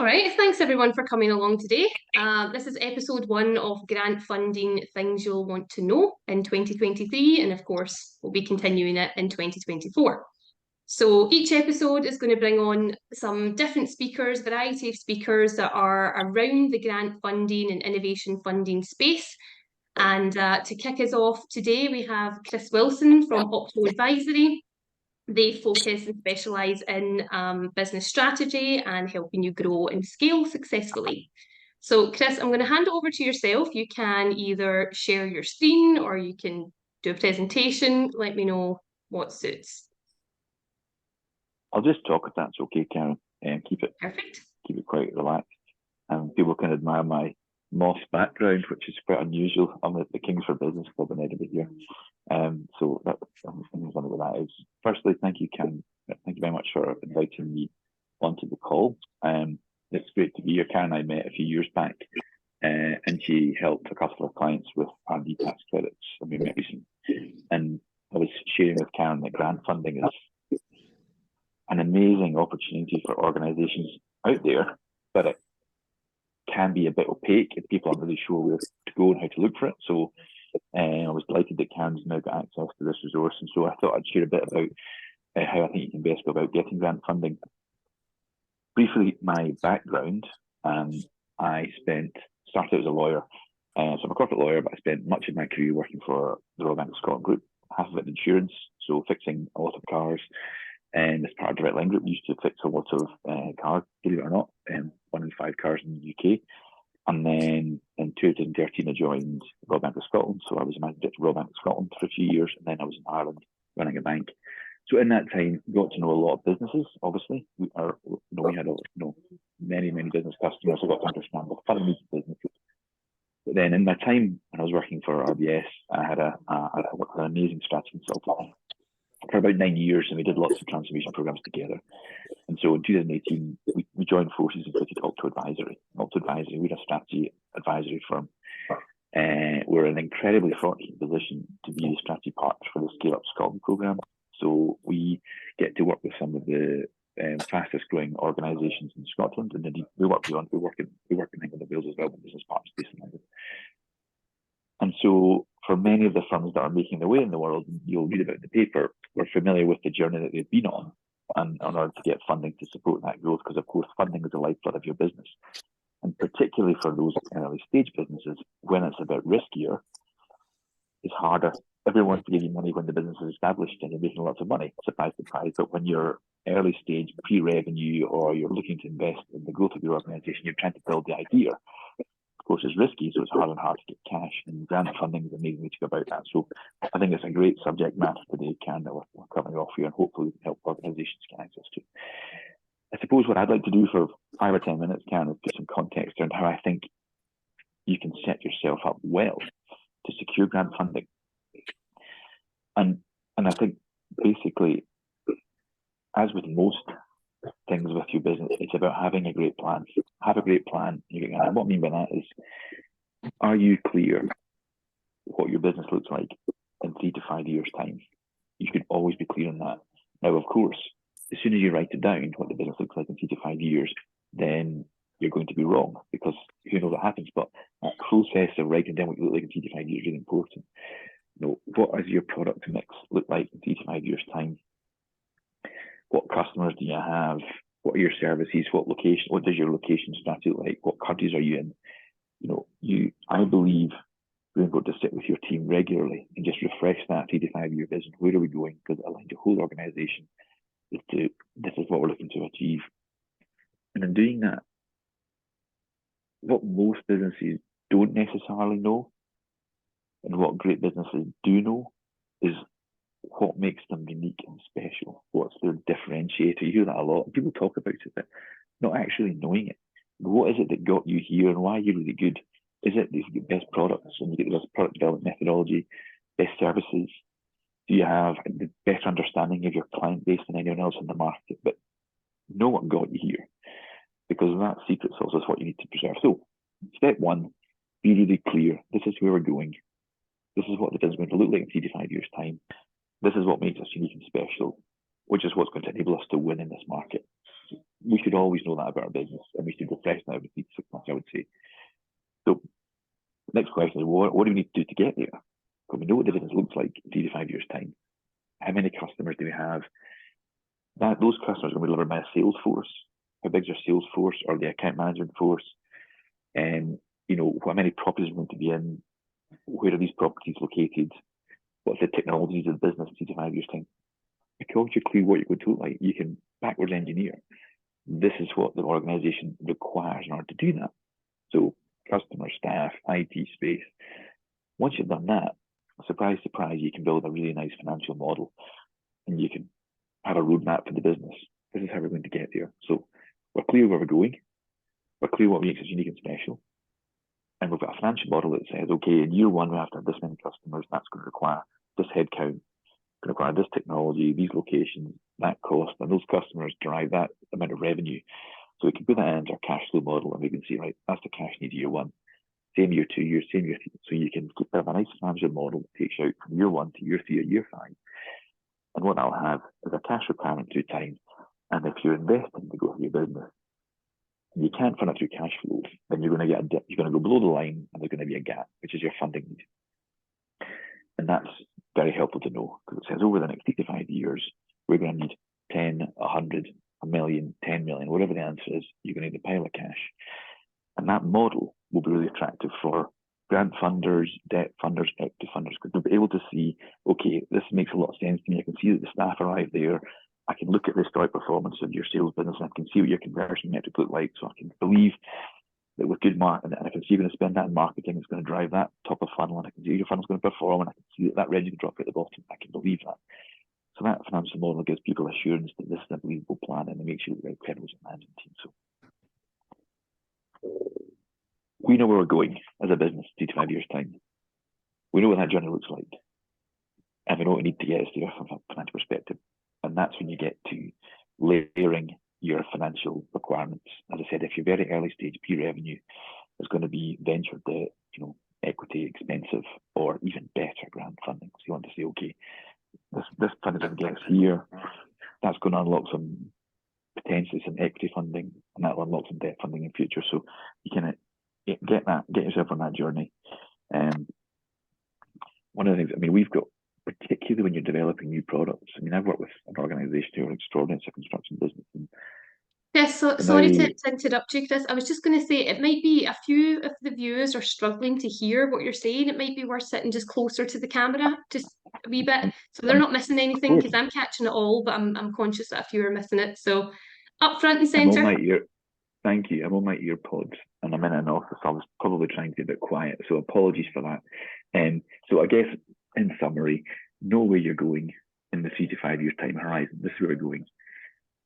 All right, thanks everyone for coming along today. This is episode 1 of grant funding things you'll want to know in 2023, and of course, we'll be continuing it in 2024. So each episode is going to bring on some different speakers, variety of speakers that are around the grant funding and innovation funding space. And to kick us off today, we have Chris Wilson from Opto Advisory. They focus and specialise in business strategy and helping you grow and scale successfully. So Chris, I'm going to hand it over to yourself. You can either share your screen or you can do a presentation. Let me know what suits. I'll just talk if that's okay, Karen, and keep it quite relaxed. People can admire my moss background, which is quite unusual. I'm at the Kings for Business Club in Edinburgh here. So that's what that is. Firstly, thank you, Karen. Thank you very much for inviting me onto the call. It's great to be here. Karen and I met a few years back, and she helped a couple of clients with R&D tax credits, and we met recently. And I was sharing with Karen that grant funding is an amazing opportunity for organisations out there, but it can be a bit opaque if people aren't really sure where to go and how to look for it. So I was delighted that Karen's now got access to this resource, and so I thought I'd share a bit about how I think you can best go about getting grant funding. Briefly, my background, I started as a lawyer, so I'm a corporate lawyer, but I spent much of my career working for the Royal Bank of Scotland Group, half of it in insurance, so fixing a lot of cars. And as part of Direct Line Group, we used to fix a lot of cars, believe it or not, 1 in 5 cars in the UK. And then in 2013, I joined the Royal Bank of Scotland. So I was a manager at the Royal Bank of Scotland for a few years, and then I was in Ireland running a bank. So in that time, got to know a lot of businesses. Obviously, we had many business customers. I got to understand the funding needs of businesses. But then in my time when I was working for RBS, I worked with an amazing strategy consultant for about 9 years, and we did lots of transformation programs together. And so in 2018, we joined forces and created Opto Advisory. Opto Advisory, we're a strategy advisory firm. We're in an incredibly fortunate position to be the strategy partner for the Scale Up Scotland programme. So we get to work with some of the fastest growing organisations in Scotland, and indeed we work in England and Wales as well, with business partners based in London. And so for many of the firms that are making their way in the world, you'll read about in the paper, we're familiar with the journey that they've been on and in order to get funding to support that growth, because of course funding is the lifeblood of your business. And particularly for those early stage businesses, when it's a bit riskier, it's harder. Everyone wants to give you money when the business is established and you're making lots of money, surprise, surprise. But when you're early stage, pre-revenue, or you're looking to invest in the growth of your organisation, you're trying to build the idea. Of course, it's risky, so it's harder and harder to get cash, and grant funding is an amazing way to go about that. So I think it's a great subject matter today, Karen, that we're covering off here, and hopefully we can help organisations get access to. I suppose what I'd like to do for 5 or 10 minutes, Karen, is put some context around how I think you can set yourself up well to secure grant funding. And I think basically, as with most things with your business, it's about having a great plan. Have a great plan. And what I mean by that is, are you clear what your business looks like in 3 to 5 years' time? You should always be clear on that. Now, of course, as soon as you write it down, what the business looks like in 3 to 5 years, then you're going to be wrong, because who knows what happens. But that process of writing down what you look like in 3 to 5 years is really important. What does your product mix look like in 3 to 5 years' time? What customers do you have? What are your services? What does your location strategy look like? What countries are you in? I believe you're going to sit with your team regularly and just refresh that 3 to 5 year vision. Where are we going? Because it aligns your whole organisation this is what we're looking to achieve. And in doing that, what most businesses don't necessarily know, and what great businesses do know, is what makes them unique and special. What's their differentiator? You hear that a lot. People talk about it, but not actually knowing it. What is it that got you here, and why are you really good? Is it that you get best products and you get the best product development methodology, best services? Do you have the better understanding of your client base than anyone else in the market? But know what got you here, because that secret sauce is what you need to preserve. So step 1, be really clear. This is where we're going. This is what the business is going to look like in 3 to 5 years' time. This is what makes us unique and special, which is what's going to enable us to win in this market. we should always know that about our business, and we should refresh that every 6 months, I would say. So next question is, what do we need to do to get there? Because we know what the business looks like in 3 to 5 years' time. How many customers do we have? Those customers are going to be delivered by a sales force. How big is your sales force or the account management force? And how many properties are going to be in? Where are these properties located? What's the technologies of the business in 3 to 5 years' time? Because you're clear what you're going to look like, you can backwards engineer. This is what the organization requires in order to do that. So customer, staff, IT space. Once you've done that, surprise, surprise, you can build a really nice financial model, and you can have a roadmap for the business. This is how we're going to get there. So we're clear where we're going. We're clear what makes us unique and special. And we've got a financial model that says, okay, in year 1, we have to have this many customers. That's going to require this headcount, going to require this technology, these locations, that cost, and those customers drive that amount of revenue. So we can put that into our cash flow model, and we can see, right, that's the cash need year 1. Same year 2, year, same year 3. So you can have a nice financial model that takes you out from year 1 to year 3 or year 5. And what I'll have is a cash requirement through time. And if you're investing to go for your business, and you can't fund it through cash flow, then you're going to get a dip. You're going to go below the line, and there's going to be a gap, which is your funding need. And that's very helpful to know, because it says over the next 3 to 5 years, we're going to need 10, 100, a million, 10 million, whatever the answer is, you're going to need a pile of cash. And that model will be really attractive for grant funders, debt funders, equity funders, because they'll be able to see, okay, this makes a lot of sense to me. I can see that the staff arrive there. I can look at the historic performance of your sales business, and I can see what your conversion metrics look like. So I can believe that with good marketing, and I can see you're going to spend that in marketing, it's going to drive that top of funnel, and I can see your funnel's going to perform, and I can see that revenue drop at the bottom. I can believe that. So that financial model gives people assurance that this is a believable plan, and it makes you look very credible as a management team. So we know where we're going as a business 3 to 5 years' time. We know what that journey looks like. And we know what we need to get us there from a financial perspective. And that's when you get to layering your financial requirements. As I said, if you're very early stage pre-revenue, there's going to be venture debt, equity expensive, or even better grant funding. So you want to say, okay, this funding doesn't get us here. That's going to unlock potentially some equity funding, and that will unlock some debt funding in future. So you can get yourself on that journey. One of the things, we've got, particularly when you're developing new products. I've worked with an organisation who are extraordinary. It's a construction business. Yes, sorry to interrupt you, Chris. I was just going to say, it might be a few of the viewers are struggling to hear what you're saying. It might be worth sitting just closer to the camera, just a wee bit, so they're not missing anything, because I'm catching it all, but I'm conscious that a few are missing it. So up front and centre. Thank you. I'm on my ear pods, and I'm in an office. I was probably trying to be a bit quiet, so apologies for that. So I guess, in summary, know where you're going in the 3 to 5 years time horizon. This is where we're going.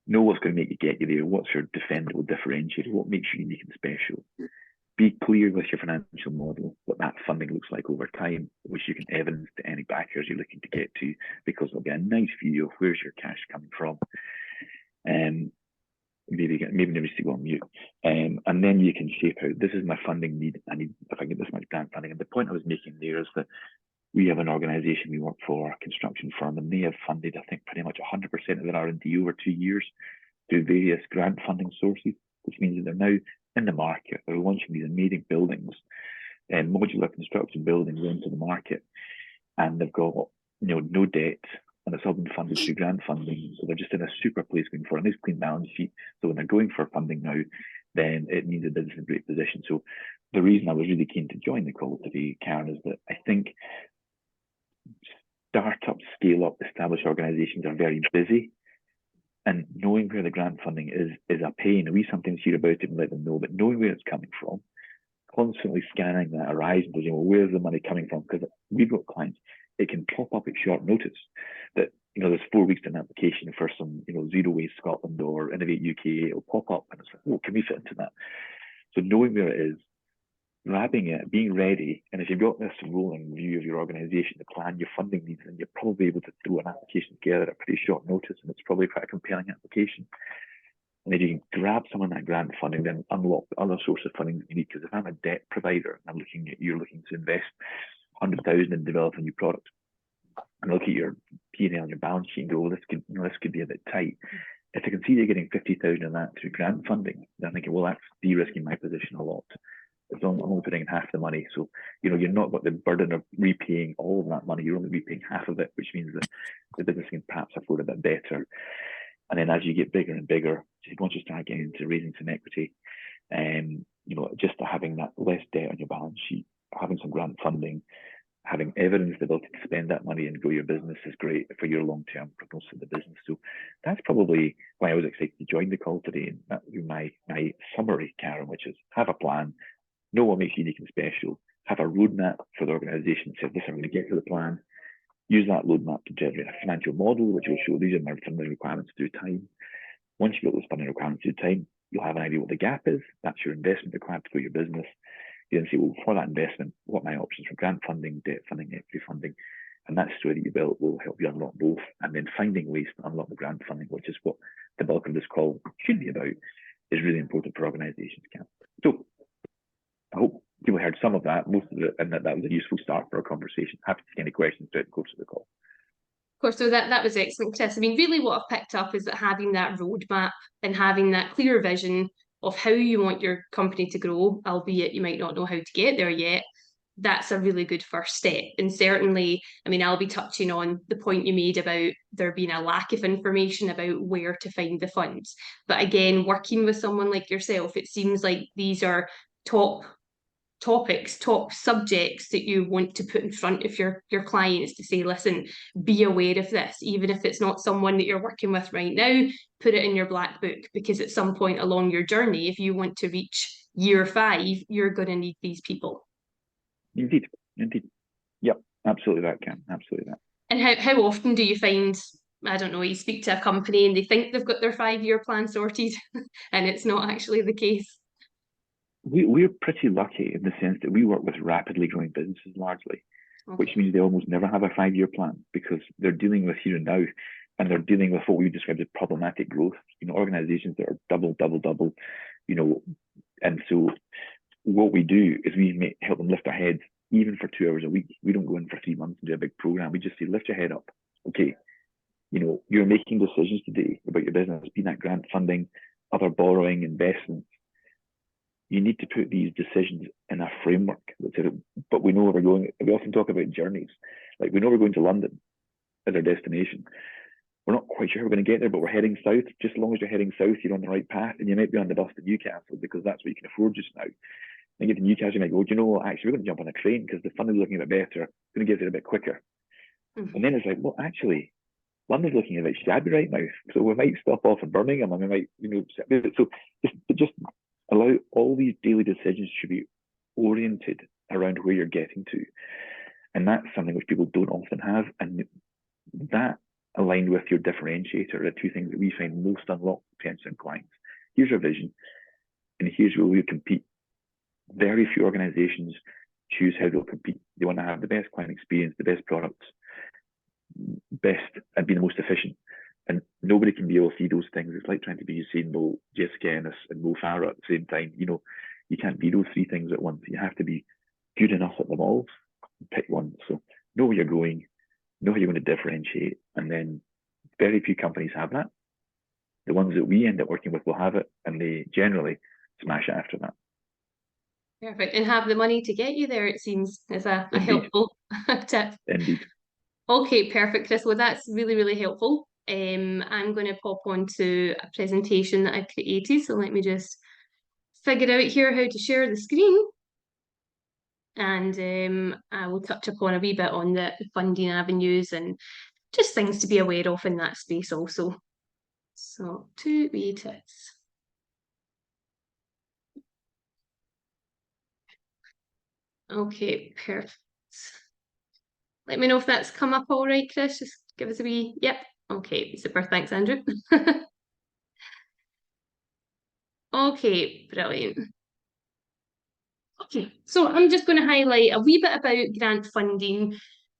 Know what's going to make you get you there. What's your defendable differentiator? What makes you unique and special? Be clear with your financial model, what that funding looks like over time, which you can evidence to any backers you're looking to get to, because there'll be a nice view of where's your cash coming from. Maybe never to go on mute. And then you can shape out, this is my funding need. I need, if I get this much grant funding. And the point I was making there is that we have an organisation we work for, a construction firm, and they have funded, I think, pretty much 100% of their R&D over 2 years through various grant funding sources, which means that they're now in the market. They're launching these amazing buildings and modular construction buildings into the market, and they've got no debt, and it's all been funded through grant funding. So they're just in a super place going for a nice clean balance sheet. So when they're going for funding now, then it means the business is in a great position. So the reason I was really keen to join the call today, Karen, is that I think startup, scale-up, established organisations are very busy, and knowing where the grant funding is a pain. We sometimes hear about it and let them know, but knowing where it's coming from, constantly scanning that horizon, well, where's the money coming from? Because we've got clients, it can pop up at short notice that there's 4 weeks to an application for some Zero Waste Scotland or Innovate UK. It'll pop up, and it's like, oh, can we fit into that? So knowing where it is, grabbing it, being ready, and if you've got this rolling view of your organisation, the plan, your funding needs, then you're probably able to throw an application together at pretty short notice, and it's probably quite a compelling application. And if you can grab some of that grant funding, then unlock the other source of funding that you need. Because if I'm a debt provider and you're looking to invest 100,000 in developing a new product, and look at your P&L and your balance sheet and go, well, this could be a bit tight. if I can see you're getting 50,000 of that through grant funding, then I'm thinking, well, that's de-risking my position a lot. As long as I'm only putting in half the money, so you're not got the burden of repaying all of that money. You're only repaying half of it, which means that the business can perhaps afford a bit better. And then as you get bigger and bigger, once you start getting into raising some equity, just having that less debt on your balance sheet, having some grant funding, having evidence the ability to spend that money and grow your business is great for your long-term prognosis of the business. So that's probably why I was excited to join the call today. And that would be my summary, Karen, which is have a plan, know what makes you unique and special, have a roadmap for the organization, say, this, I'm going to get to the plan, use that roadmap to generate a financial model, which will show these are my funding requirements through time. Once you've got those funding requirements through time, you'll have an idea what the gap is. That's your investment required to grow your business. You then say, well, for that investment, what are my options for grant funding, debt funding, equity funding? And that story that you built will help you unlock both. And then finding ways to unlock the grant funding, which is what the bulk of this call should be about, is really important for organizations. So I hope people heard some of that, most of it, and that was a useful start for our conversation. Happy to take any questions throughout the course of the call. Of course, so that was excellent, Chris. I mean, really what I've picked up is that having that roadmap and having that clear vision of how you want your company to grow, albeit you might not know how to get there yet, that's a really good first step. And certainly, I mean, I'll be touching on the point you made about there being a lack of information about where to find the funds. But again, working with someone like yourself, it seems like these are top topics, top subjects that you want to put in front of your clients to say, listen, be aware of this, even if it's not someone that you're working with right now, put it in your black book, because at some point along your journey, if you want to reach year 5, you're going to need these people. Indeed. Yep, absolutely that, Cam, absolutely that. And how often do you find, I don't know, you speak to a company and they think they've got their 5-year plan sorted and it's not actually the case? We're pretty lucky in the sense that we work with rapidly growing businesses largely, which means they almost never have a 5-year plan because they're dealing with here and now, and they're dealing with what we describe as problematic growth. Organizations that are double, and so what we do is we help them lift their heads even for 2 hours a week. We don't go in for 3 months and do a big program. We just say, lift your head up. Okay, you're making decisions today about your business, be that grant funding, other borrowing, investments. You need to put these decisions in a framework. But we know where we're going. We often talk about journeys. Like we know we're going to London as our destination. We're not quite sure how we're going to get there, but we're heading south. Just as long as you're heading south, you're on the right path, and you might be on the bus to Newcastle because that's what you can afford just now. And you get to Newcastle, you might go, do you know what, actually, we're going to jump on a train because the funding's looking a bit better. We're going to get there a bit quicker. And then it's like, well, actually, London's looking a bit shabby right now, so we might stop off in Birmingham, and we might, so just allow all these daily decisions should be oriented around where you're getting to. And that's something which people don't often have. And that aligned with your differentiator are the two things that we find most unlock potential in clients. Here's your vision, and here's where we compete. Very few organizations choose how they'll compete. They want to have the best client experience, the best products, best and be the most efficient. And nobody can be able to see those things. It's like trying to be Usain Bolt, Jessica Ennis, and Mo Farah at the same time. You can't be those 3 things at once. You have to be good enough at them all. Pick one. So know where you're going, know how you're going to differentiate, and then very few companies have that. The ones that we end up working with will have it, and they generally smash it after that. Perfect. And have the money to get you there, it seems, is a helpful tip. Indeed. Okay, perfect, Chris. Well, that's really, really helpful. I'm going to pop onto a presentation that I've created. So let me just figure out here how to share the screen. And I will touch upon a wee bit on the funding avenues and just things to be aware of in that space also. So 2 wee tips. Okay, perfect. Let me know if that's come up all right, Chris. Just give us a wee, yep. Okay, super, thanks, Andrew. Okay, brilliant. Okay, so I'm just going to highlight a wee bit about grant funding.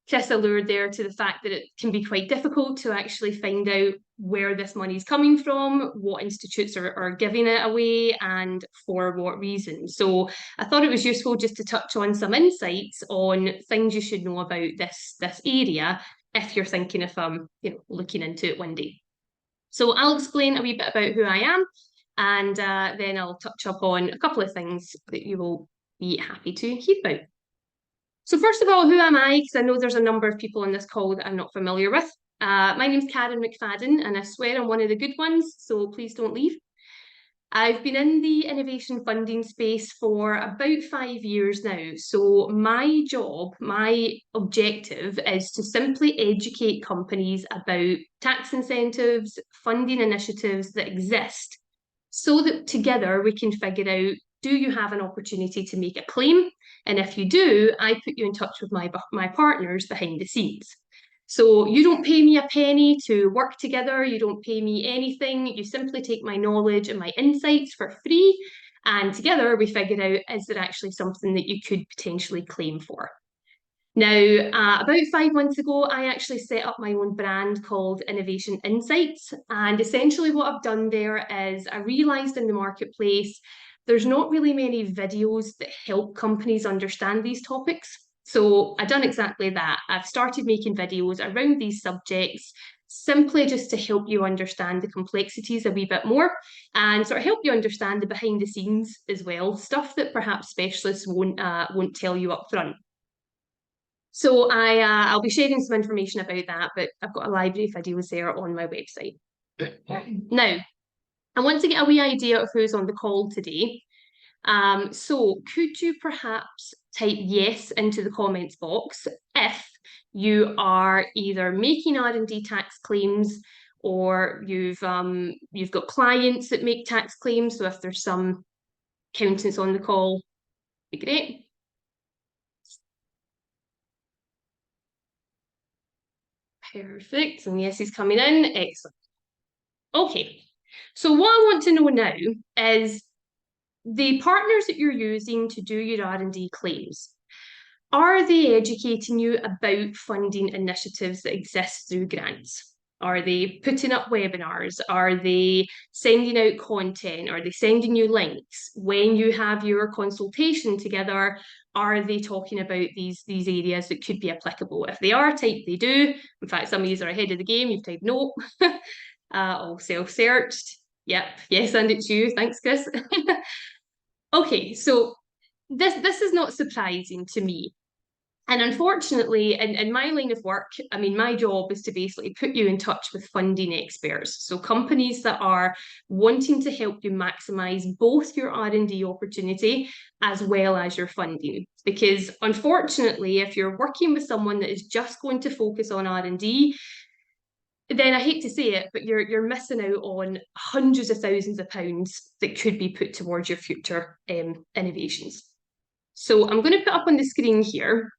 Chris allured there to the fact that it can be quite difficult to actually find out where this money is coming from, what institutes are giving it away, and for what reason. So I thought it was useful just to touch on some insights on things you should know about this area if you're thinking of looking into it one day. So I'll explain a wee bit about who I am, and then I'll touch up on a couple of things that you will be happy to hear about. So first of all, who am I? Because I know there's a number of people on this call that I'm not familiar with. My name's Karen McFadden, and I swear I'm one of the good ones, so please don't leave. I've been in the innovation funding space for about 5 years now. So my job, my objective is to simply educate companies about tax incentives, funding initiatives that exist so that together we can figure out, do you have an opportunity to make a claim? And if you do, I put you in touch with my partners behind the scenes. So you don't pay me a penny to work together, you don't pay me anything, you simply take my knowledge and my insights for free, and together we figure out, is there actually something that you could potentially claim for? Now, about 5 months ago, I actually set up my own brand called Innovation Insights. And essentially what I've done there is I realised in the marketplace, there's not really many videos that help companies understand these topics. So I've done exactly that. I've started making videos around these subjects, simply just to help you understand the complexities a wee bit more and sort of help you understand the behind the scenes as well, stuff that perhaps specialists won't tell you up front. So I'll be sharing some information about that, but I've got a library of videos there on my website. Now, I want to get a wee idea of who's on the call today. So could you perhaps type yes into the comments box if you are either making R&D tax claims or you've got clients that make tax claims. So if there's some accountants on the call, be great. Perfect. And yes, he's coming in. Excellent. Okay. So what I want to know now is the partners that you're using to do your R&D claims. Are they educating you about funding initiatives that exist through grants? Are they putting up webinars? Are they sending out content? Are they sending you links? When you have your consultation together, are they talking about these areas that could be applicable? If they are, type they do. In fact, some of these are ahead of the game. You've typed no. All self-searched. Yep, yes, and it's you. Thanks, Chris. Okay, so this is not surprising to me. And unfortunately, in my line of work, I mean, my job is to basically put you in touch with funding experts. So companies that are wanting to help you maximize both your R&D opportunity as well as your funding. Because unfortunately, if you're working with someone that is just going to focus on R&D, then I hate to say it, but you're missing out on hundreds of thousands of pounds that could be put towards your future innovations. So I'm going to put up on the screen here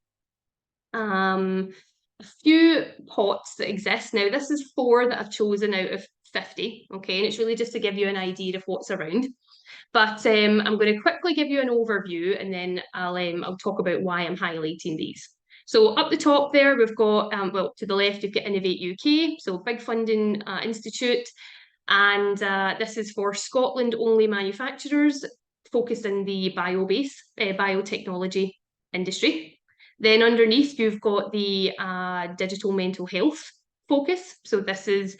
a few pots that exist. Now, this is 4 that I've chosen out of 50, okay, and it's really just to give you an idea of what's around. But I'm going to quickly give you an overview, and then I'll talk about why I'm highlighting these. So up the top there, we've got, well, to the left, you've got Innovate UK, so big funding institute, and this is for Scotland-only manufacturers focused in the biotechnology industry. Then underneath, you've got the digital mental health focus. So this is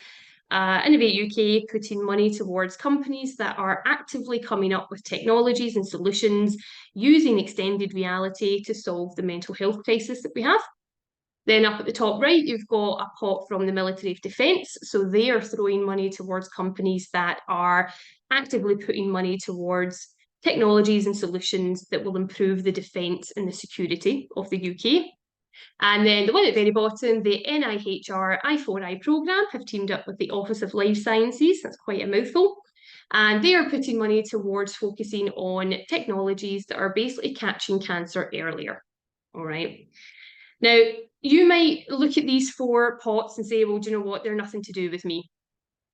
Innovate UK putting money towards companies that are actively coming up with technologies and solutions using extended reality to solve the mental health crisis that we have. Then up at the top right, you've got a pot from the Military of Defence. So they are throwing money towards companies that are actively putting money towards technologies and solutions that will improve the defence and the security of the UK. And then the one at the very bottom, the NIHR I4I programme have teamed up with the Office of Life Sciences. That's quite a mouthful. And they are putting money towards focusing on technologies that are basically catching cancer earlier. All right. Now, you might look at these 4 pots and say, well, do you know what? They're nothing to do with me.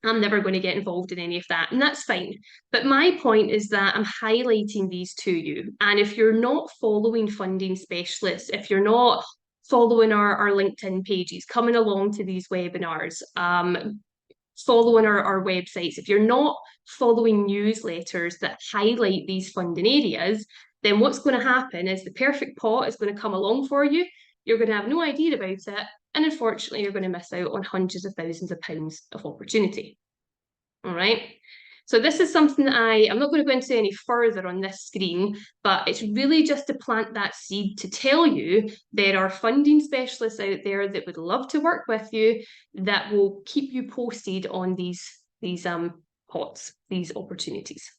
I'm never going to get involved in any of that, and that's fine. But my point is that I'm highlighting these to you. And if you're not following funding specialists, if you're not following our LinkedIn pages, coming along to these webinars, following our websites, if you're not following newsletters that highlight these funding areas, then what's going to happen is the perfect pot is going to come along for you. You're going to have no idea about it. And unfortunately, you're going to miss out on hundreds of thousands of pounds of opportunity. all right? So this is something that I'm not going to go into any further on this screen, but it's really just to plant that seed to tell you there are funding specialists out there that would love to work with you, that will keep you posted on these pots, these opportunities.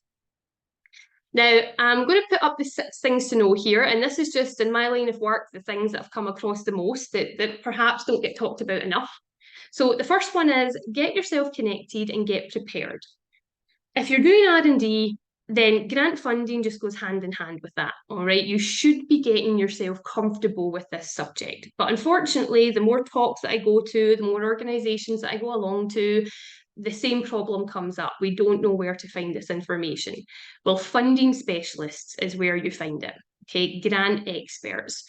Now, I'm going to put up the 6 things to know here, and this is just in my line of work, the things that I've come across the most that perhaps don't get talked about enough. So the first one is get yourself connected and get prepared. If you're doing R&D, then grant funding just goes hand in hand with that, all right? You should be getting yourself comfortable with this subject. But unfortunately, the more talks that I go to, the more organisations that I go along to, the same problem comes up. We don't know where to find this information. Well, funding specialists is where you find it, okay? Grant experts,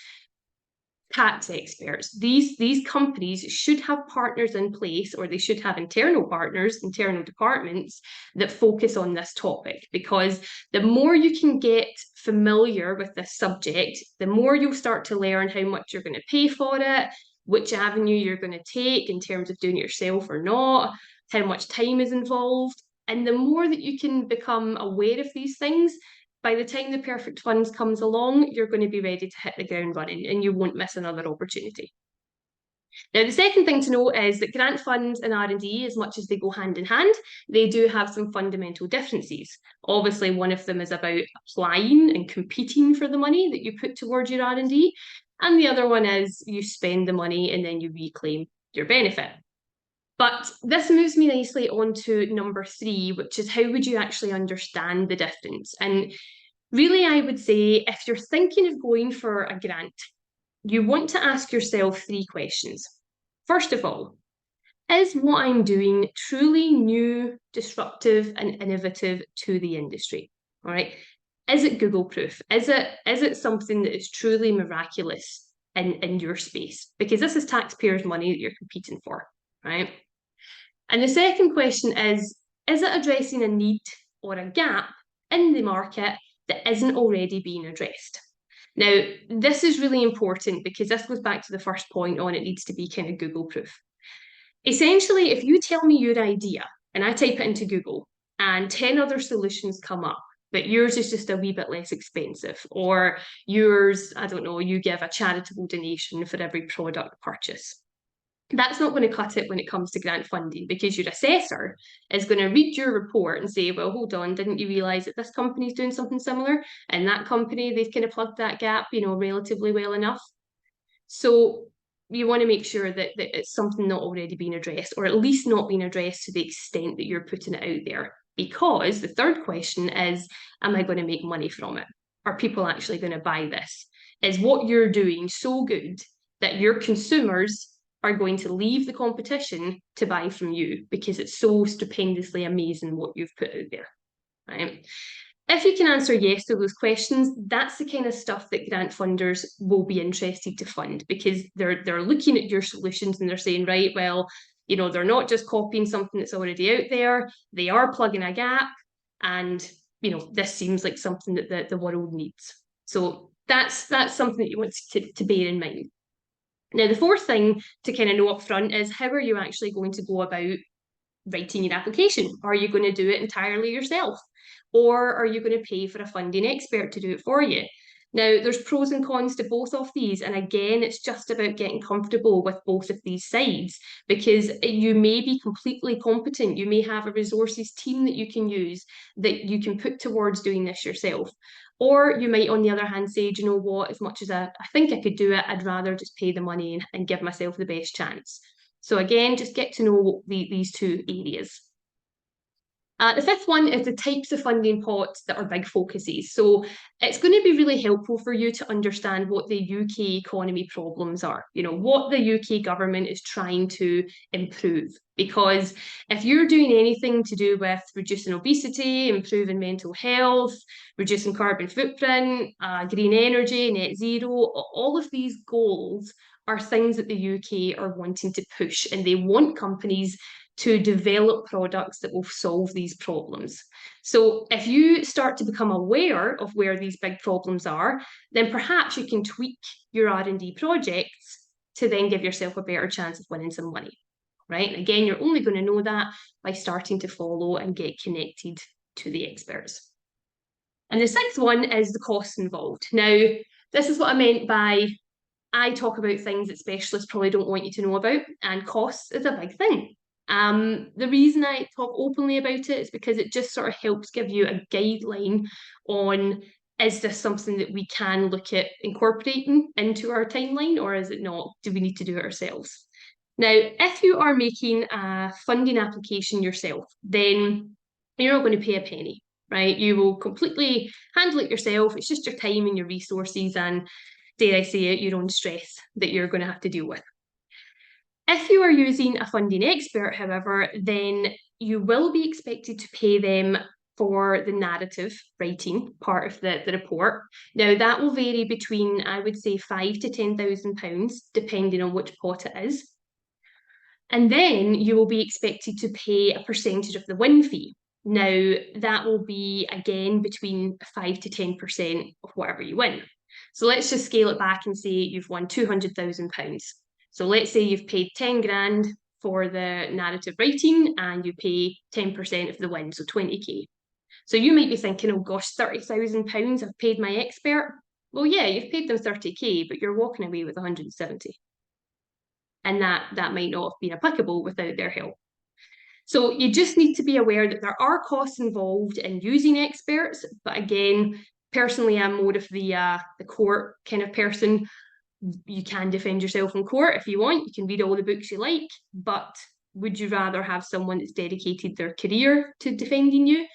tax experts. These companies should have partners in place, or they should have internal partners, internal departments that focus on this topic, because the more you can get familiar with this subject, the more you'll start to learn how much you're going to pay for it, which avenue you're going to take in terms of doing it yourself or not, how much time is involved. And the more that you can become aware of these things, by the time the perfect funds comes along, you're going to be ready to hit the ground running and you won't miss another opportunity. Now, the second thing to note is that grant funds and R&D, as much as they go hand in hand, they do have some fundamental differences. Obviously, one of them is about applying and competing for the money that you put towards your R&D, and the other one is you spend the money and then you reclaim your benefit. But this moves me nicely on to number 3, which is how would you actually understand the difference? And really, I would say if you're thinking of going for a grant, you want to ask yourself 3 questions. First of all, is what I'm doing truly new, disruptive, and innovative to the industry? All right. Is it Google proof? Is it something that is truly miraculous in your space? Because this is taxpayers' money that you're competing for, right? And the second question is it addressing a need or a gap in the market that isn't already being addressed? Now, this is really important because this goes back to the first point on it needs to be kind of Google proof. Essentially, if you tell me your idea and I type it into Google and 10 other solutions come up, but yours is just a wee bit less expensive, or yours, I don't know, you give a charitable donation for every product purchase, that's not going to cut it when it comes to grant funding, because your assessor is going to read your report and say, well, hold on, didn't you realise that this company is doing something similar? And that company, they've kind of plugged that gap, relatively well enough. So you want to make sure that it's something not already being addressed, or at least not being addressed to the extent that you're putting it out there. Because the third question is, am I going to make money from it? Are people actually going to buy this? Is what you're doing so good that your consumers are going to leave the competition to buy from you because it's so stupendously amazing what you've put out there, right? If you can answer yes to those questions, that's the kind of stuff that grant funders will be interested to fund, because they're looking at your solutions and they're saying, right, well, they're not just copying something that's already out there, they are plugging a gap, and this seems like something that the world needs. So that's something that you want to bear in mind. Now, the fourth thing to kind of know up front is, how are you actually going to go about writing your application? Are you going to do it entirely yourself? Or are you going to pay for a funding expert to do it for you? Now, there's pros and cons to both of these. And again, it's just about getting comfortable with both of these sides, because you may be completely competent. You may have a resources team that you can use, that you can put towards doing this yourself. Or you might, on the other hand, say, do you know what, as much as I think I could do it, I'd rather just pay the money and give myself the best chance. So again, just get to know these 2 areas. The fifth one is the types of funding pots that are big focuses. So it's going to be really helpful for you to understand what the UK economy problems are, what the UK government is trying to improve. Because if you're doing anything to do with reducing obesity, improving mental health, reducing carbon footprint, green energy, net zero, all of these goals are things that the UK are wanting to push, and they want companies to develop products that will solve these problems. So if you start to become aware of where these big problems are, then perhaps you can tweak your R&D projects to then give yourself a better chance of winning some money. right? And again, you're only going to know that by starting to follow and get connected to the experts. And the sixth one is the costs involved. Now, this is what I meant by I talk about things that specialists probably don't want you to know about, and costs is a big thing. The reason I talk openly about it is because it just sort of helps give you a guideline on, is this something that we can look at incorporating into our timeline, or is it not? Do we need to do it ourselves? Now, if you are making a funding application yourself, then you're not going to pay a penny, right? You will completely handle it yourself. It's just your time and your resources and, dare I say it, your own stress that you're going to have to deal with. If you are using a funding expert, however, then you will be expected to pay them for the narrative writing part of the report. Now, that will vary between, I would say, £5,000 to £10,000, depending on which pot it is. And then you will be expected to pay a percentage of the win fee. Now, that will be, again, between 5 to 10% of whatever you win. So let's just scale it back and say you've won £200,000. So let's say you've paid 10 grand for the narrative writing and you pay 10% of the win, so 20k. So you might be thinking, oh gosh, £30,000 I've paid my expert. Well, yeah, you've paid them 30k, but you're walking away with 170. And that might not have been applicable without their help. So you just need to be aware that there are costs involved in using experts, but again, personally, I'm more of the court kind of person. You can defend yourself in court if you want. You can read all the books you like, but would you rather have someone that's dedicated their career to defending you?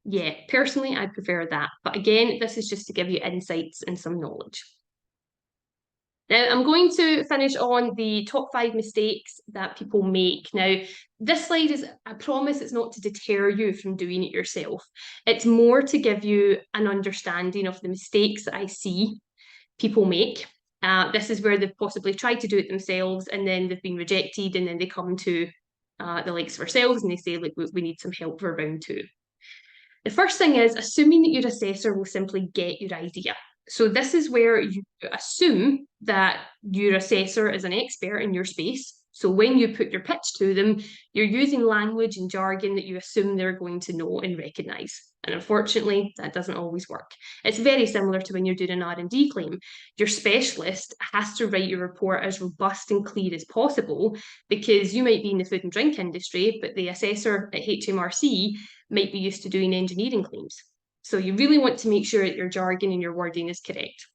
Yeah, personally, I prefer that. But again, this is just to give you insights and some knowledge. Now, I'm going to finish on the top 5 mistakes that people make. Now, this slide is, I promise it's not to deter you from doing it yourself. It's more to give you an understanding of the mistakes that I see people make. This is where they've possibly tried to do it themselves and then they've been rejected, and then they come to the likes of ourselves and they say, like, we need some help for round 2. The first thing is assuming that your assessor will simply get your idea. So this is where you assume that your assessor is an expert in your space. So when you put your pitch to them, you're using language and jargon that you assume they're going to know and recognise. And unfortunately, that doesn't always work. It's very similar to when you're doing an R&D claim. Your specialist has to write your report as robust and clear as possible, because you might be in the food and drink industry, but the assessor at HMRC might be used to doing engineering claims. So you really want to make sure that your jargon and your wording is correct.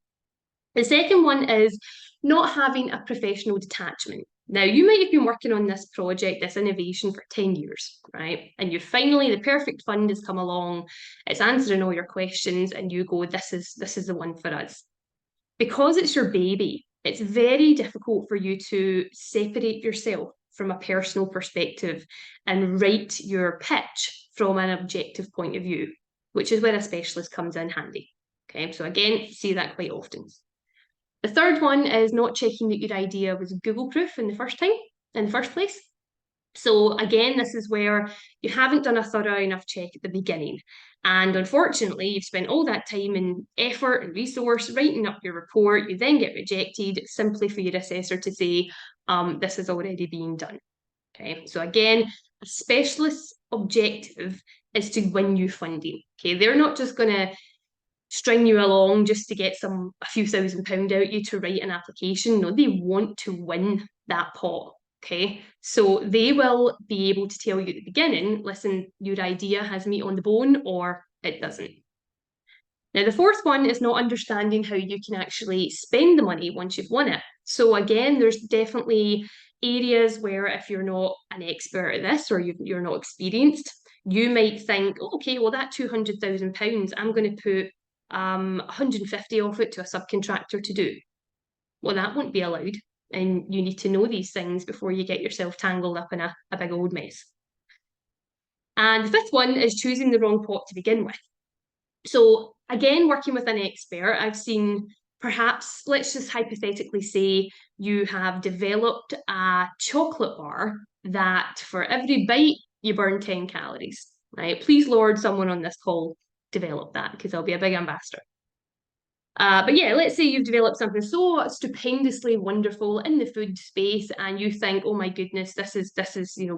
The second one is not having a professional detachment. Now, you might have been working on this project, this innovation for 10 years, right? And you finally, the perfect fund has come along, it's answering all your questions, and you go, this is the one for us. Because it's your baby, it's very difficult for you to separate yourself from a personal perspective and write your pitch from an objective point of view, which is where a specialist comes in handy. Okay, so again, see that quite often. The third one is not checking that your idea was Google proof in the first place. So again, this is where you haven't done a thorough enough check at the beginning. And unfortunately, you've spent all that time and effort and resource writing up your report. You then get rejected simply for your assessor to say, this is already being done. Okay, so again, a specialist's objective is to win you funding. Okay, they're not just going to string you along just to get a few £1,000 out you to write an application. No, they want to win that pot. Okay, so they will be able to tell you at the beginning, listen, your idea has meat on the bone or it doesn't. Now, the fourth one is not understanding how you can actually spend the money once you've won it. So again, there's definitely areas where if you're not an expert at this or you're not experienced, you might think, oh, okay, well, that £200,000, I'm going to put 150 of it to a subcontractor to do. Well, that won't be allowed. And you need to know these things before you get yourself tangled up in a big old mess. And the fifth one is choosing the wrong pot to begin with. So again, working with an expert, I've seen perhaps, let's just hypothetically say you have developed a chocolate bar that for every bite you burn 10 calories, right? Please, Lord, someone on this call develop that, because I'll be a big ambassador. But yeah, let's say you've developed something so stupendously wonderful in the food space, and you think, oh my goodness, this is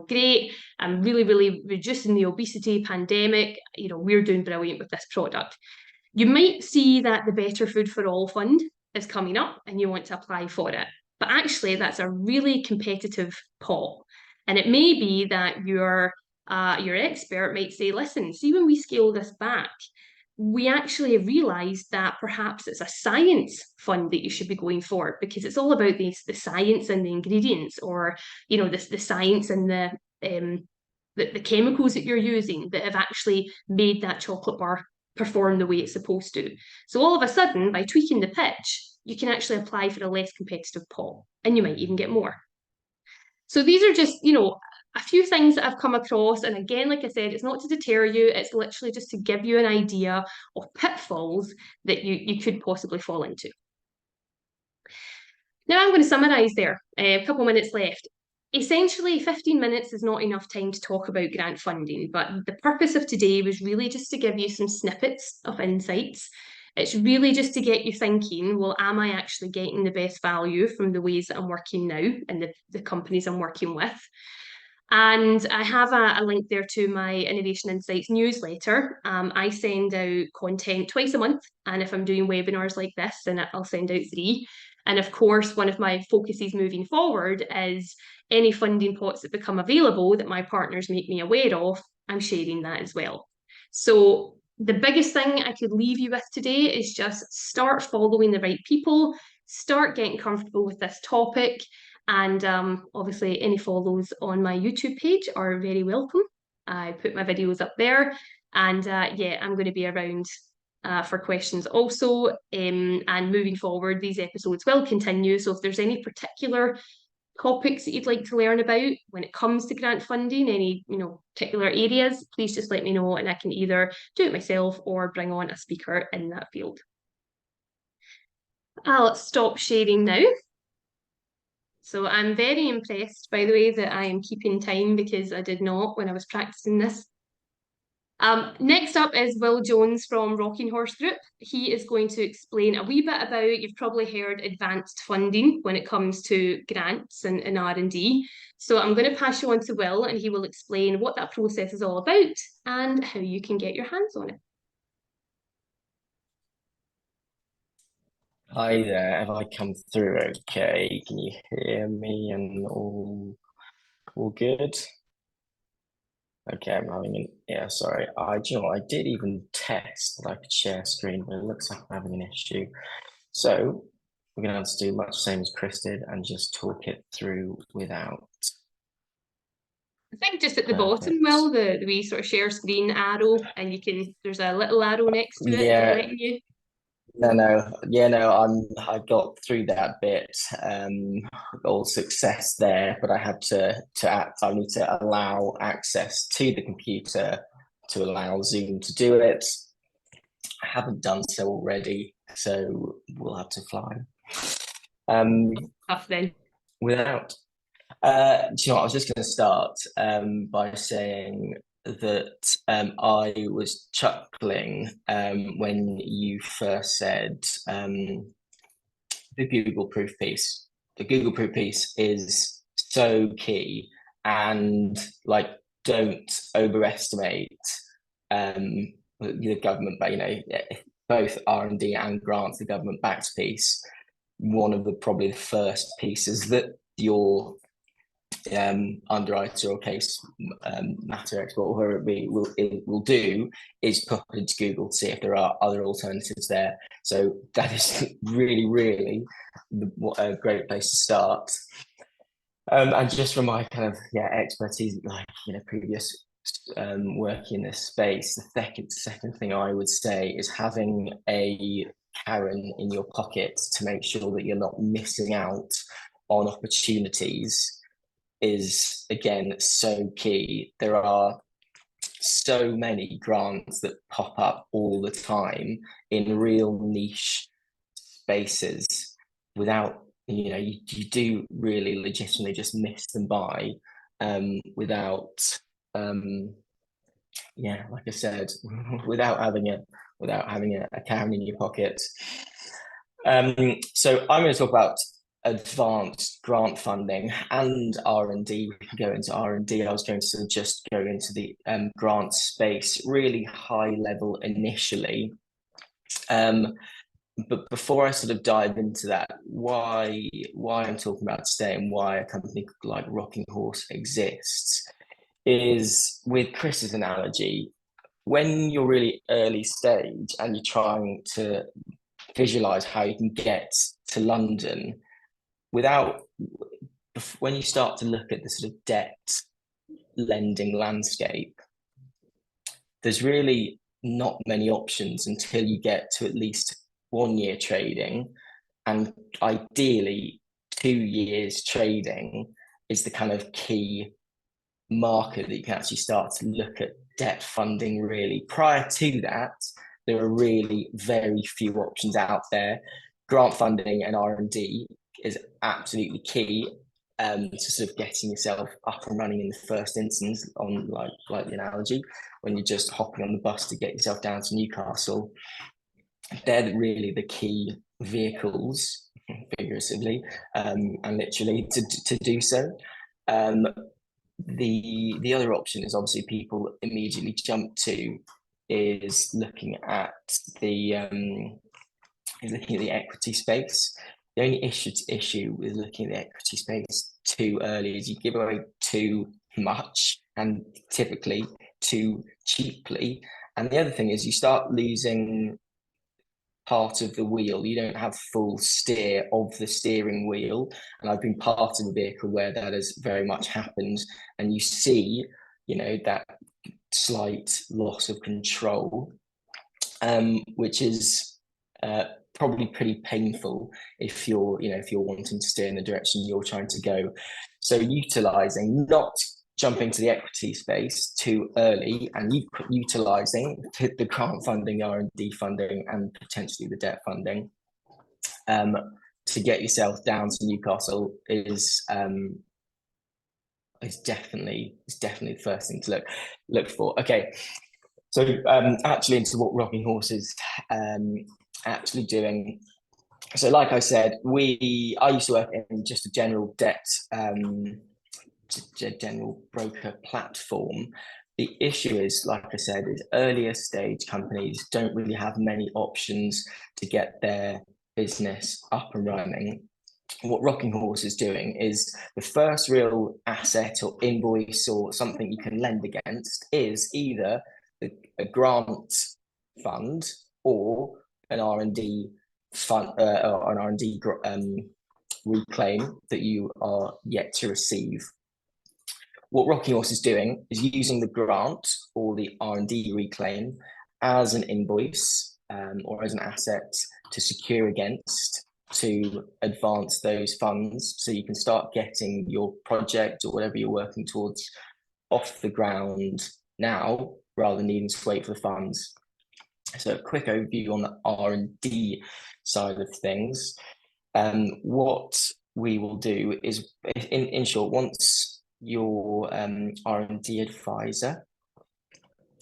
great. I'm really reducing the obesity pandemic. We're doing brilliant with this product. You might see that the Better Food for All fund is coming up, and you want to apply for it. But actually, that's a really competitive pot, and it may be that your expert might say, listen, see, when we scale this back, we actually realised that perhaps it's a science fund that you should be going for, because it's all about the science and the ingredients, or the science and the chemicals that you're using that have actually made that chocolate bar perform the way it's supposed to. So all of a sudden, by tweaking the pitch, you can actually apply for a less competitive pot, and you might even get more. So these are just, a few things that I've come across. And again, like I said, it's not to deter you, it's literally just to give you an idea of pitfalls that you could possibly fall into. Now I'm going to summarise there, a couple minutes left. Essentially, 15 minutes is not enough time to talk about grant funding, but the purpose of today was really just to give you some snippets of insights. It's really just to get you thinking, well, am I actually getting the best value from the ways that I'm working now and the companies I'm working with? And I have a link there to my Innovation Insights newsletter. I send out content twice a month, and if I'm doing webinars like this, then I'll send out 3. And of course, one of my focuses moving forward is any funding pots that become available that my partners make me aware of, I'm sharing that as well. So the biggest thing I could leave you with today is just start following the right people, start getting comfortable with this topic, and obviously any follows on my YouTube page are very welcome. I put my videos up there, and yeah, I'm going to be around for questions also. And moving forward, these episodes will continue. So if there's any particular topics that you'd like to learn about when it comes to grant funding, any particular areas, please just let me know, and I can either do it myself or bring on a speaker in that field. I'll stop sharing now. So I'm very impressed, by the way, that I am keeping time, because I did not when I was practicing this. Next up is Will Jones from Rocking Horse Group. He is going to explain a wee bit about, you've probably heard advanced funding when it comes to grants and R&D. So I'm going to pass you on to Will, and he will explain what that process is all about and how you can get your hands on it. Hi there, have I come through okay? Can you hear me and all good? Okay, I'm having sorry. I did even test that I could share screen, but it looks like I'm having an issue. So we're gonna have to do much the same as Chris did and just talk it through without. I think just at the bottom, Will, the wee sort of share screen arrow, and there's a little arrow next to it. Yeah. Letting you. I got through that bit, all success there, but I had to act. I need to allow access to the computer to allow Zoom to do it. I haven't done so already, so we'll have to fly. Tough then. Without, do you know what? I was just going to start by saying that I was chuckling when you first said the Google proof piece. The Google proof piece is so key, and like, don't overestimate the government, but both R&D and grants, the government backs piece. One of probably the first pieces that your underwriter or case matter expert, or whoever it will do, is put into Google to see if there are other alternatives there. So that is really a great place to start. And just from my kind of expertise, like previous work in this space, the second thing I would say is having a Karen in your pocket to make sure that you're not missing out on opportunities is, again, so key. There are so many grants that pop up all the time in real niche spaces without, you do really legitimately just miss them by without, like I said, without having a Karen in your pocket. So I'm going to talk about advanced grant funding and R&D. We can go into R&D. I was going to just go into the grant space, really high level initially. But before I sort of dive into that, why I'm talking about today and why a company like Rocking Horse exists is, with Chris's analogy, when you're really early stage and you're trying to visualize how you can get to London when you start to look at the sort of debt lending landscape, there's really not many options until you get to at least 1 year trading, and ideally 2 years trading is the kind of key marker that you can actually start to look at debt funding. Really, prior to that, there are really very few options out there. Grant funding and R&D is absolutely key to sort of getting yourself up and running in the first instance, on like the analogy, when you're just hopping on the bus to get yourself down to Newcastle. They're really the key vehicles, figuratively and literally, to do so. The other option is obviously people immediately jump to is looking at the equity space. The only issue with looking at the equity space too early is you give away too much, and typically too cheaply. And the other thing is you start losing part of the wheel. You don't have full steer of the steering wheel. And I've been part of a vehicle where that has very much happened. And you see, that slight loss of control, which is probably pretty painful if you're wanting to steer in the direction you're trying to go. So utilizing, not jumping to the equity space too early, and utilizing the grant funding, R&D funding, and potentially the debt funding to get yourself down to Newcastle is definitely the first thing to look for. Okay, so actually into what Rocking Horse is actually doing. So like I said, I used to work in just a general debt general broker platform. The issue is, like I said, is earlier stage companies don't really have many options to get their business up and running. What Rocking Horse is doing is the first real asset or invoice or something you can lend against is either a grant fund or an R&D fund or an R&D reclaim that you are yet to receive. What Rocking Horse is doing is using the grant or the R&D reclaim as an invoice or as an asset to secure against, to advance those funds so you can start getting your project or whatever you're working towards off the ground now, rather than needing to wait for the funds. So a quick overview on the R&D side of things. What we will do is, in short, once your R&D advisor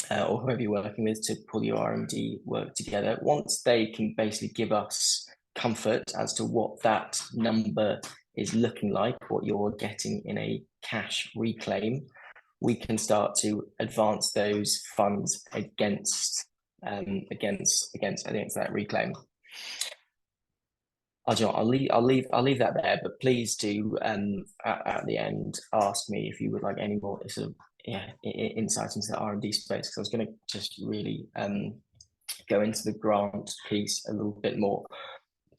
or whoever you're working with to pull your R&D work together, once they can basically give us comfort as to what that number is looking like, what you're getting in a cash reclaim, we can start to advance those funds against that reclaim. I'll leave that there, but please do at the end ask me if you would like any more sort of insight into the R&D space, because I was going to just really go into the grant piece a little bit more.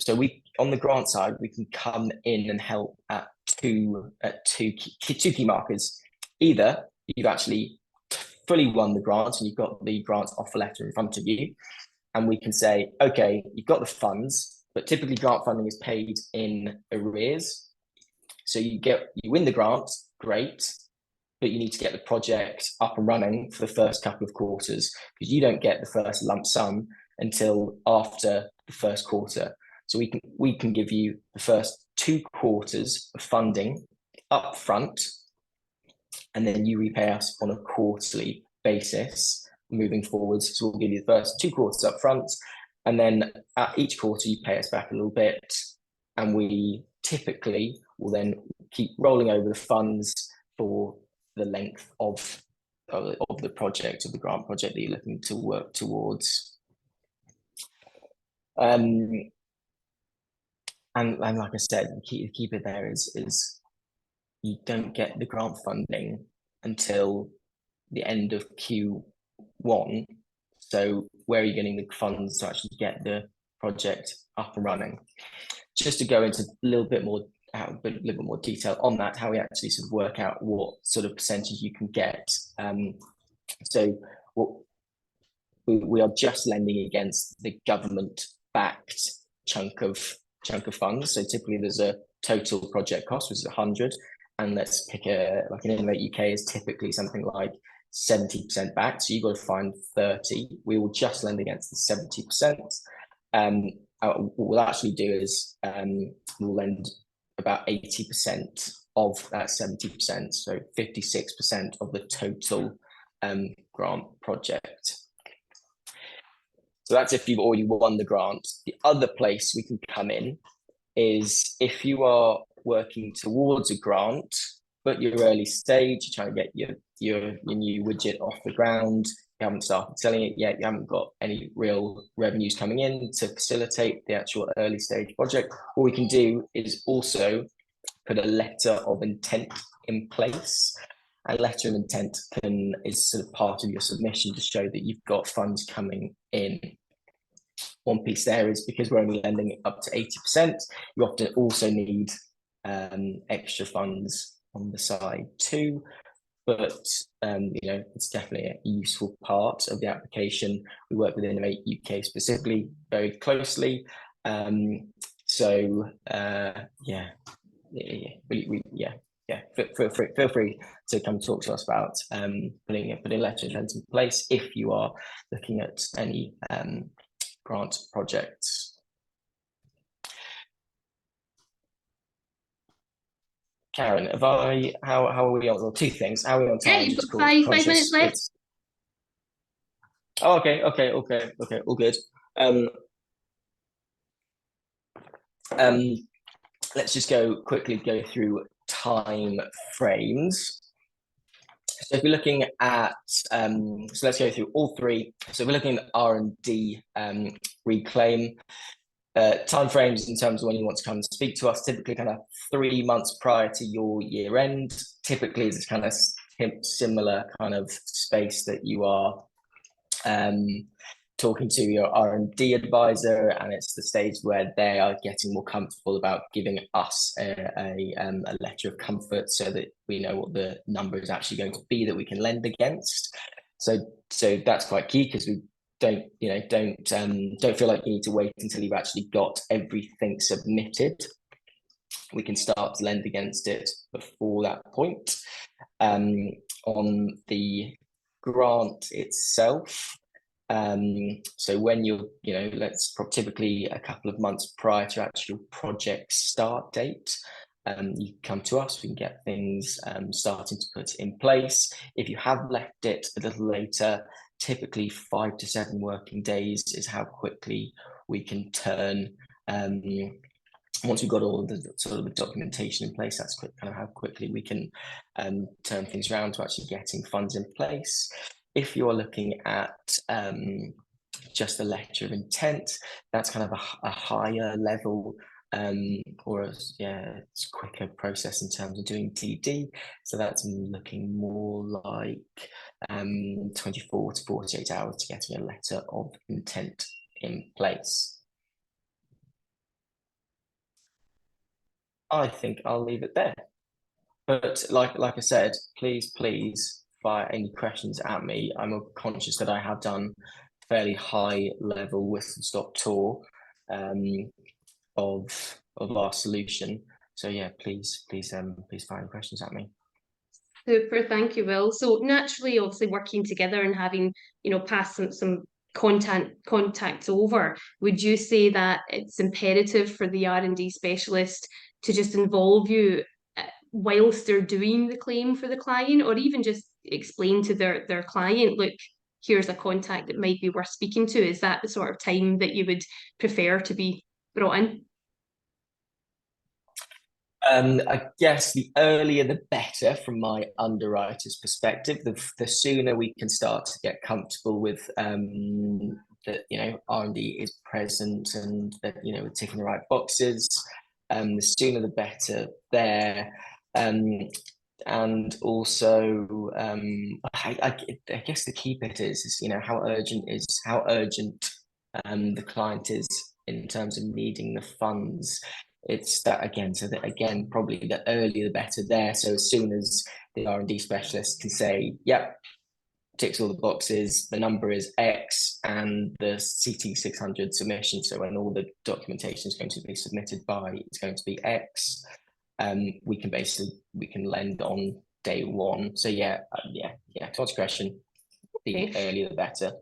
So on the grant side, we can come in and help at two key markers. Either you've actually fully won the grant and you've got the grant offer letter in front of you, and we can say, okay, you've got the funds, but typically grant funding is paid in arrears. So you win the grant, great, but you need to get the project up and running for the first couple of quarters, because you don't get the first lump sum until after the first quarter. So we can give you the first 2 quarters of funding up front, and then you repay us on a quarterly basis moving forwards. So we'll give you the first 2 quarters up front, And then at each quarter, you pay us back a little bit, and we typically will then keep rolling over the funds for the length of the project, of the grant project that you're looking to work towards. And like I said, the key bit there is you don't get the grant funding until the end of Q1. So where are you getting the funds to actually get the project up and running? Just to go into a little bit more detail on that, how we actually sort of work out what sort of percentage you can get. So what we are just lending against the government-backed chunk of funds. So typically there's a total project cost, which is 100, and let's pick like an Innovate UK is typically something like 70% back. So you've got to find 30. We will just lend against the 70%. What we'll actually do is we'll lend about 80% of that 70%, so 56% of the total grant project. So that's if you've already won the grant. The other place we can come in is if you are working towards a grant, but you're early stage, you're trying to get your new widget off the ground, you haven't started selling it yet, you haven't got any real revenues coming in to facilitate the actual early stage project. What we can do is also put a letter of intent in place. A letter of intent is sort of part of your submission to show that you've got funds coming in. One piece there is because we're only lending up to 80%, you often also need extra funds on the side too. But it's definitely a useful part of the application. We work with Innovate UK specifically very closely. Feel free to come talk to us about putting a letter of intent in place if you are looking at any grant projects. Karen, how are we on? Well, two things. How are we on time? Yeah, you've got 5 minutes left. Oh, okay, all good. Let's just quickly go through time frames. So if we're looking at, so let's go through all three. So we're looking at R&D reclaim. Timeframes in terms of when you want to come and speak to us, typically kind of 3 months prior to your year end. Typically, it's kind of similar kind of space that you are talking to your R&D advisor, and it's the stage where they are getting more comfortable about giving us a letter of comfort so that we know what the number is actually going to be that we can lend against. So that's quite key, because we don't feel like you need to wait until you've actually got everything submitted. We can start to lend against it before that point. On the grant itself, so when you're, typically a couple of months prior to actual project start date, you come to us, we can get things starting to put in place. If you have left it a little later, typically 5 to 7 working days is how quickly we can turn. Once we've got all the sort of the documentation in place, that's kind of how quickly we can turn things around to actually getting funds in place. If you're looking at just a letter of intent, that's kind of a higher level it's a quicker process in terms of doing DD. So that's looking more like 24 to 48 hours to getting a letter of intent in place. I think I'll leave it there. But like I said, please fire any questions at me. I'm conscious that I have done fairly high level whistle-stop tour of our solution. So yeah, please fire any questions at me. Super, thank you, Will. So naturally, obviously working together and having, passed some contacts over, would you say that it's imperative for the R&D specialist to just involve you whilst they're doing the claim for the client, or even just explain to their client, look, here's a contact that might be worth speaking to? Is that the sort of time that you would prefer to be brought in? I guess the earlier the better from my underwriter's perspective. The sooner we can start to get comfortable with that, R&D is present and that, we're ticking the right boxes. The sooner the better there. And also, I guess the key bit is how urgent the client is in terms of needing the funds. It's that again. So that again, probably the earlier the better there. So as soon as the R&D specialist can say, "Yep, ticks all the boxes. The number is X, and the CT600 submission. So when all the documentation is going to be submitted by, it's going to be X. We can lend on day one. So yeah. To answer question, the earlier the better.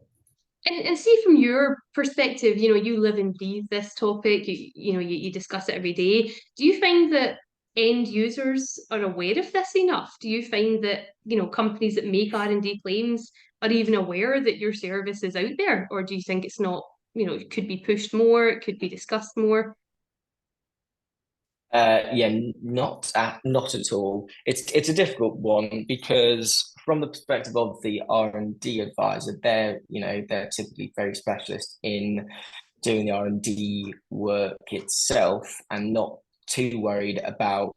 And see, from your perspective, you live and breathe this topic, you discuss it every day. Do you find that end users are aware of this enough? Do you find that, companies that make R&D claims are even aware that your service is out there? Or do you think it's not, it could be pushed more, it could be discussed more? Not at all. It's a difficult one because from the perspective of the R&D advisor, they're typically very specialist in doing the R&D work itself and not too worried about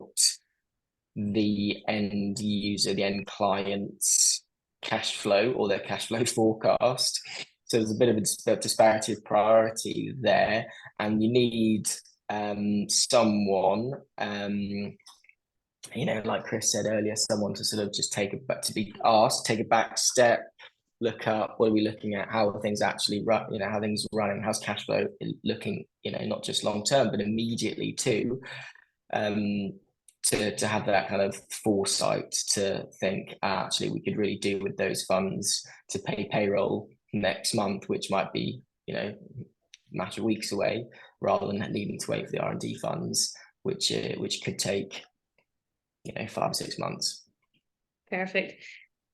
the end user, the end client's cash flow or their cash flow forecast. So there's a bit of a disparity of priority there, and you need someone, like Chris said earlier, someone to sort of just take a back step, look up, what are we looking at, how are things actually run, how things are running, how's cash flow looking, not just long term, but immediately too, to have that kind of foresight to think, actually, we could really do with those funds to pay payroll next month, which might be, a matter of weeks away, rather than needing to wait for the R&D funds, which could take 5 or 6 months. Perfect.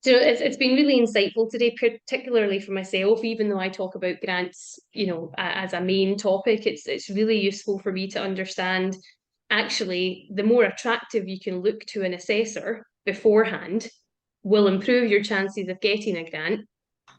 So it's been really insightful today, particularly for myself. Even though I talk about grants, as a main topic, it's really useful for me to understand. Actually, the more attractive you can look to an assessor beforehand will improve your chances of getting a grant,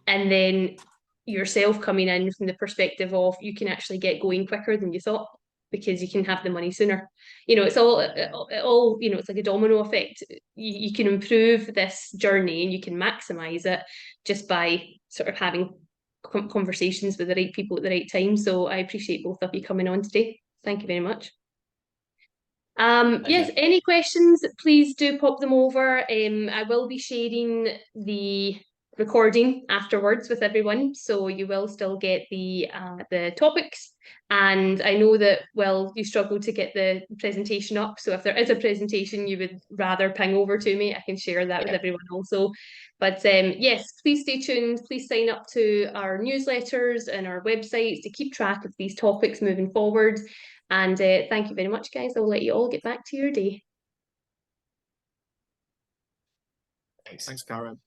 and then yourself coming in from the perspective of you can actually get going quicker than you thought because you can have the money sooner. It's all it's like a domino effect. You can improve this journey and you can maximize it just by sort of having conversations with the right people at the right time. So I appreciate both of you coming on today. Thank you very much. Yes, any questions, please do pop them over. I will be sharing the recording afterwards with everyone, so you will still get the topics. And I know that, well, you struggled to get the presentation up, so if there is a presentation you would rather ping over to me, I can share that with everyone also. But yes, please stay tuned. Please sign up to our newsletters and our websites to keep track of these topics moving forward. And thank you very much, guys. I'll let you all get back to your day. Thanks, Karen.